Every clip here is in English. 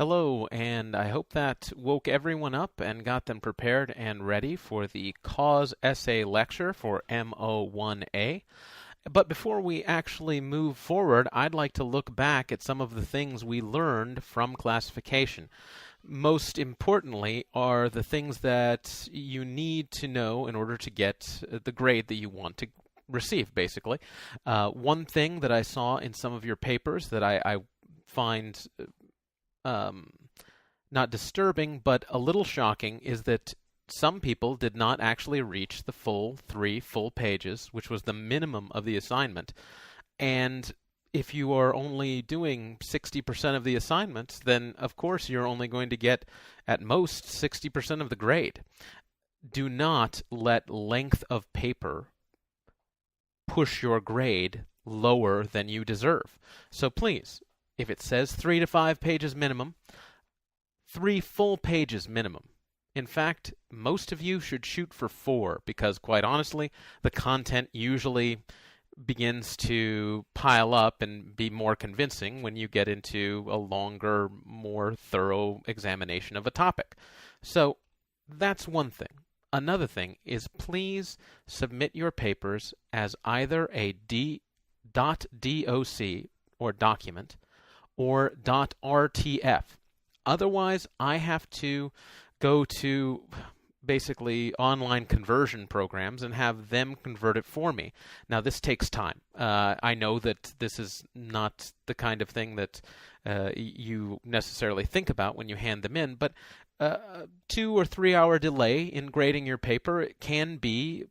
Hello, and I hope that woke everyone up and got them prepared and ready for the cause essay lecture for MO1A. But before we actually move forward, I'd like to look back at some of the things we learned from classification. Most importantly are the things that you need to know in order to get the grade that you want to receive, basically. One thing that I saw in some of your papers that I find um, not disturbing, but a little shocking, is that some people did not actually reach the full 3 full pages, which was the minimum of the assignment. And if you are only doing 60% of the assignments, then of course you're only going to get at most 60% of the grade. Do not let length of paper push your grade lower than you deserve. So please, if it says 3 to 5 pages minimum, 3 full pages minimum. In fact, most of you should shoot for 4 because, quite honestly, the content usually begins to pile up and be more convincing when you get into a longer, more thorough examination of a topic. So that's one thing. Another thing is, please submit your papers as either a .doc or document or .rtf. Otherwise, I have to go to basically online conversion programs and have them convert it for me. Now, this takes time. I know that this is not the kind of thing that you necessarily think about when you hand them in, but 2 or 3 hour delay in grading your paper can be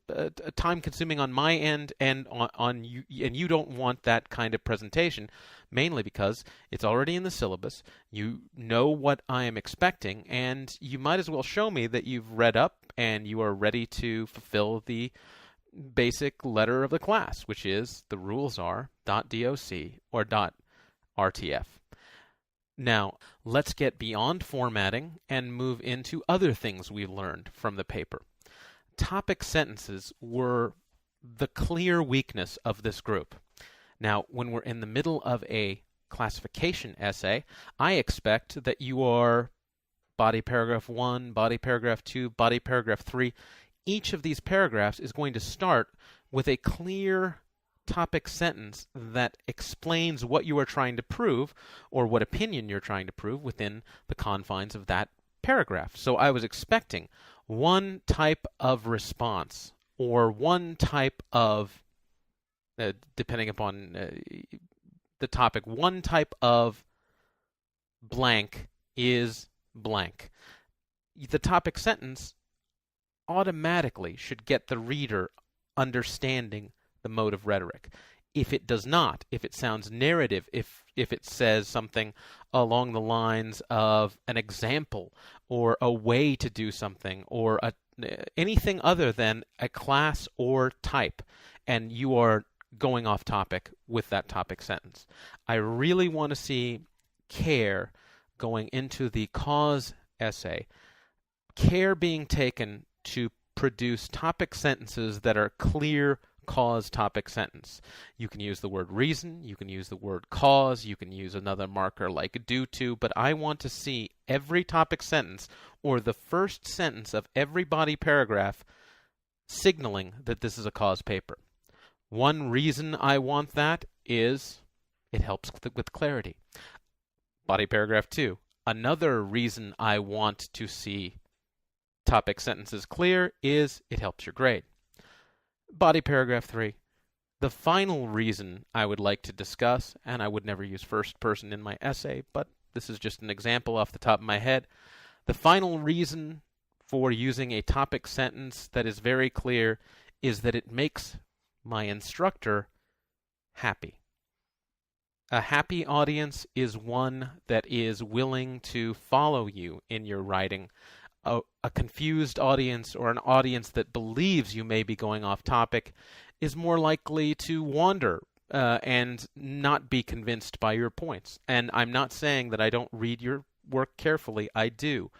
time consuming on my end and on you, and you don't want that kind of presentation, mainly because it's already in the syllabus. You know what I am expecting, and you might as well show me that you've read up and you are ready to fulfill the basic letter of the class, which is the rules are .doc or .rtf. Now, let's get beyond formatting and move into other things we learned from the paper. Topic sentences were the clear weakness of this group. Now, when we're in the middle of a classification essay, I expect that you are body paragraph 1, body paragraph 2, body paragraph 3. Each of these paragraphs is going to start with a clear topic sentence that explains what you are trying to prove or what opinion you're trying to prove within the confines of that paragraph. So I was expecting one type of response or one type of, depending upon the topic, one type of blank is blank. The topic sentence automatically should get the reader understanding the mode of rhetoric. If it does not, if it sounds narrative, if it says something along the lines of an example or a way to do something or anything other than a class or type, and you are going off topic with that topic sentence, I really want to see care going into the cause essay, care being taken to produce topic sentences that are clear cause topic sentence. You can use the word reason, you can use the word cause, you can use another marker like due to, but I want to see every topic sentence or the first sentence of every body paragraph signaling that this is a cause paper. One reason I want that is it helps with clarity. Body paragraph 2. Another reason I want to see topic sentences clear is it helps your grade. Body paragraph 3. The final reason I would like to discuss, and I would never use first person in my essay, but this is just an example off the top of my head. The final reason for using a topic sentence that is very clear is that it makes my instructor happy. A happy audience is one that is willing to follow you in your writing. A confused audience or an audience that believes you may be going off topic is more likely to wander and not be convinced by your points. And I'm not saying that I don't read your work carefully. I do.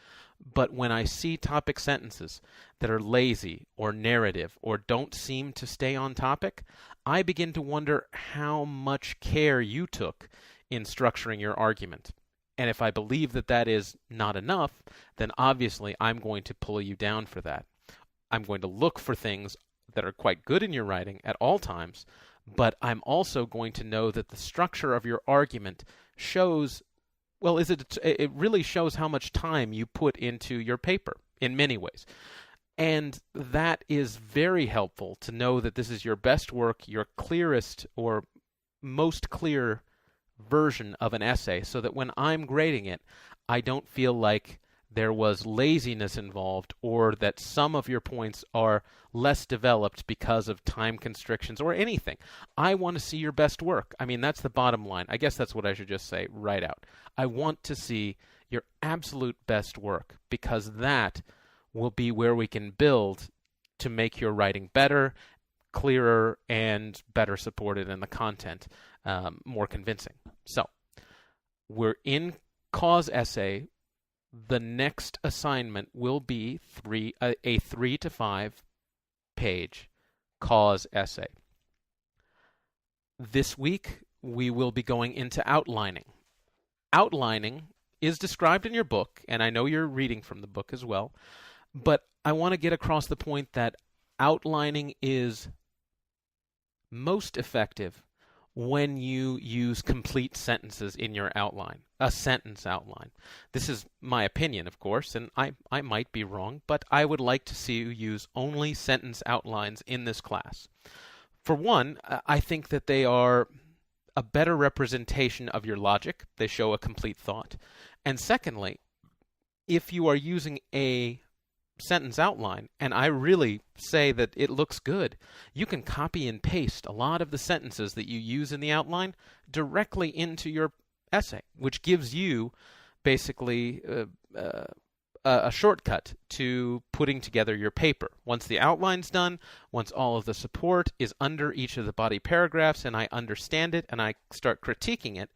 But when I see topic sentences that are lazy or narrative or don't seem to stay on topic, I begin to wonder how much care you took in structuring your argument. And if I believe that that is not enough, then obviously I'm going to pull you down for that. I'm going to look for things that are quite good in your writing at all times, but I'm also going to know that the structure of your argument shows, well, it really shows how much time you put into your paper in many ways. And that is very helpful to know that this is your best work, your clearest or most clear version of an essay, so that when I'm grading it, I don't feel like there was laziness involved or that some of your points are less developed because of time constrictions or anything. I want to see your best work. I mean, that's the bottom line. I guess that's what I should just say right out. I want to see your absolute best work, because that will be where we can build to make your writing better, clearer, and better supported in the content, more convincing. So, we're in cause essay. The next assignment will be a 3 to 5 page cause essay. This week, we will be going into outlining. Outlining is described in your book, and I know you're reading from the book as well, but I want to get across the point that outlining is most effective when you use complete sentences in your outline, a sentence outline. This is my opinion, of course, and I might be wrong, but I would like to see you use only sentence outlines in this class. For one, I think that they are a better representation of your logic. They show a complete thought. And secondly, if you are using a sentence outline, and I really say that it looks good, you can copy and paste a lot of the sentences that you use in the outline directly into your essay, which gives you basically a shortcut to putting together your paper. Once the outline's done, once all of the support is under each of the body paragraphs and I understand it and I start critiquing it,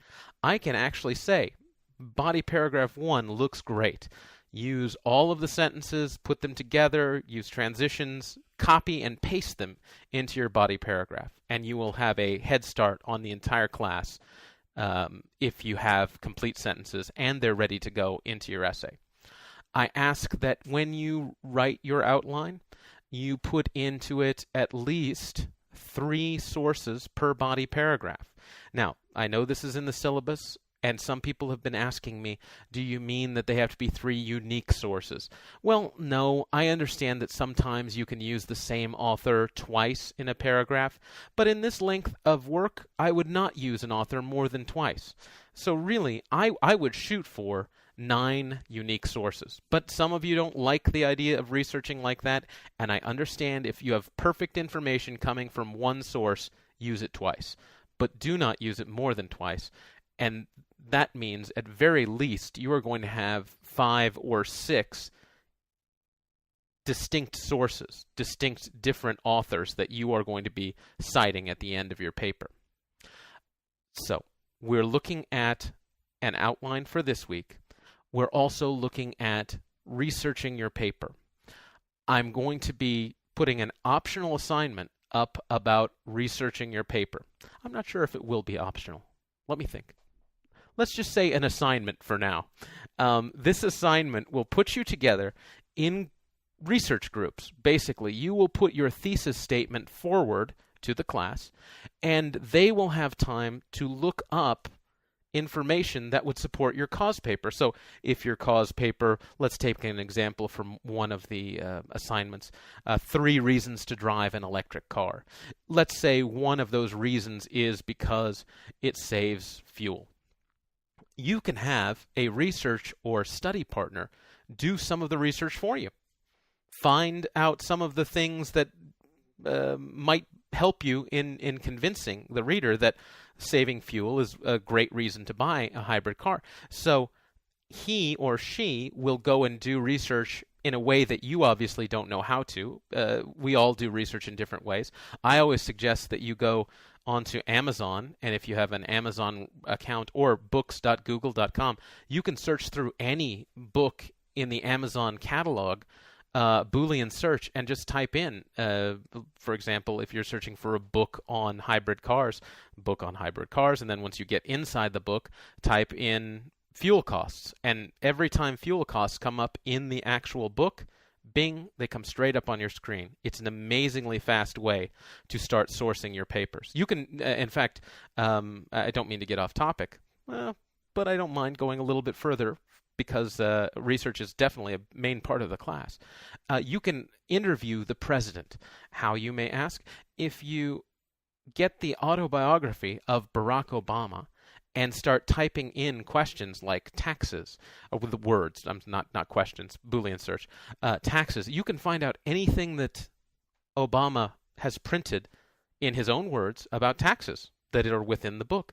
I can actually say, body paragraph 1 looks great. Use all of the sentences, put them together, use transitions, copy and paste them into your body paragraph, and you will have a head start on the entire class if you have complete sentences and they're ready to go into your essay. I ask that when you write your outline, you put into it at least 3 sources per body paragraph. Now, I know this is in the syllabus, and some people have been asking me, do you mean that they have to be 3 unique sources? Well, no, I understand that sometimes you can use the same author twice in a paragraph, but in this length of work, I would not use an author more than twice. So really, I would shoot for 9 unique sources. But some of you don't like the idea of researching like that, and I understand if you have perfect information coming from one source, use it twice. But do not use it more than twice. And that means, at very least, you are going to have 5 or 6 distinct sources, distinct different authors that you are going to be citing at the end of your paper. So, we're looking at an outline for this week. We're also looking at researching your paper. I'm going to be putting an optional assignment up about researching your paper. I'm not sure if it will be optional. Let me think. Let's just say an assignment for now. This assignment will put you together in research groups. Basically, you will put your thesis statement forward to the class, and they will have time to look up information that would support your cause paper. So if your cause paper, let's take an example from one of the assignments, 3 reasons to drive an electric car. Let's say one of those reasons is because it saves fuel. You can have a research or study partner do some of the research for you. Find out some of the things that might help you in convincing the reader that saving fuel is a great reason to buy a hybrid car. So he or she will go and do research in a way that you obviously don't know how to. We all do research in different ways. I always suggest that you go onto Amazon, and if you have an Amazon account or books.google.com, you can search through any book in the Amazon catalog, Boolean search, and just type in, for example, if you're searching for a book on hybrid cars, and then once you get inside the book, type in fuel costs. And every time fuel costs come up in the actual book, bing, they come straight up on your screen. It's an amazingly fast way to start sourcing your papers. You can, in fact, I don't mean to get off topic, but I don't mind going a little bit further because research is definitely a main part of the class. You can interview the president. How, you may ask? If you get the autobiography of Barack Obama and start typing in questions like taxes, with the words, not questions, Boolean search, taxes, you can find out anything that Obama has printed in his own words about taxes that are within the book.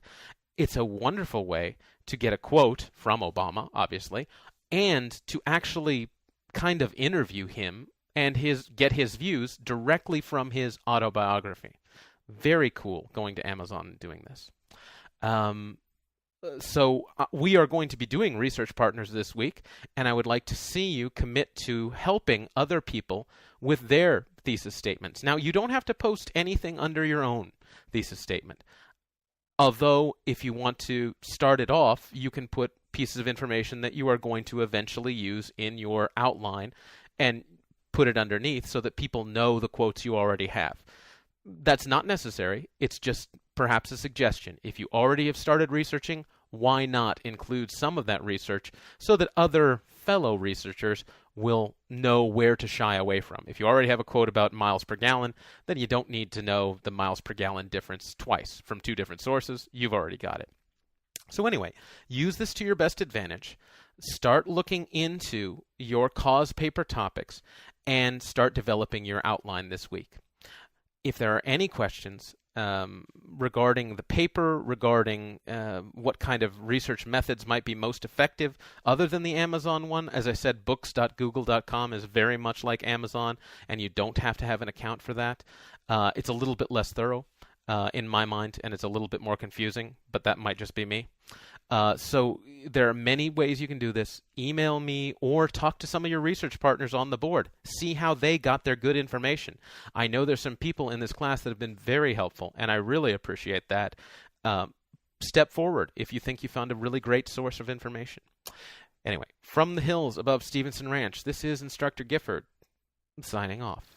It's a wonderful way to get a quote from Obama, obviously, and to actually kind of interview him and get his views directly from his autobiography. Very cool going to Amazon and doing this. So we are going to be doing Research Partners this week, and I would like to see you commit to helping other people with their thesis statements. Now, you don't have to post anything under your own thesis statement. Although, if you want to start it off, you can put pieces of information that you are going to eventually use in your outline and put it underneath so that people know the quotes you already have. That's not necessary. It's just perhaps a suggestion. If you already have started researching, why not include some of that research so that other fellow researchers will know where to shy away from? If you already have a quote about miles per gallon, then you don't need to know the miles per gallon difference twice from two different sources. You've already got it. So anyway, use this to your best advantage. Start looking into your cause paper topics and start developing your outline this week. If there are any questions regarding the paper, regarding what kind of research methods might be most effective other than the Amazon one, as I said, books.google.com is very much like Amazon, and you don't have to have an account for that. It's a little bit less thorough in my mind, and it's a little bit more confusing, but that might just be me. So there are many ways you can do this. Email me or talk to some of your research partners on the board. See how they got their good information. I know there's some people in this class that have been very helpful, and I really appreciate that. Step forward if you think you found a really great source of information. Anyway, from the hills above Stevenson Ranch, this is Instructor Gifford signing off.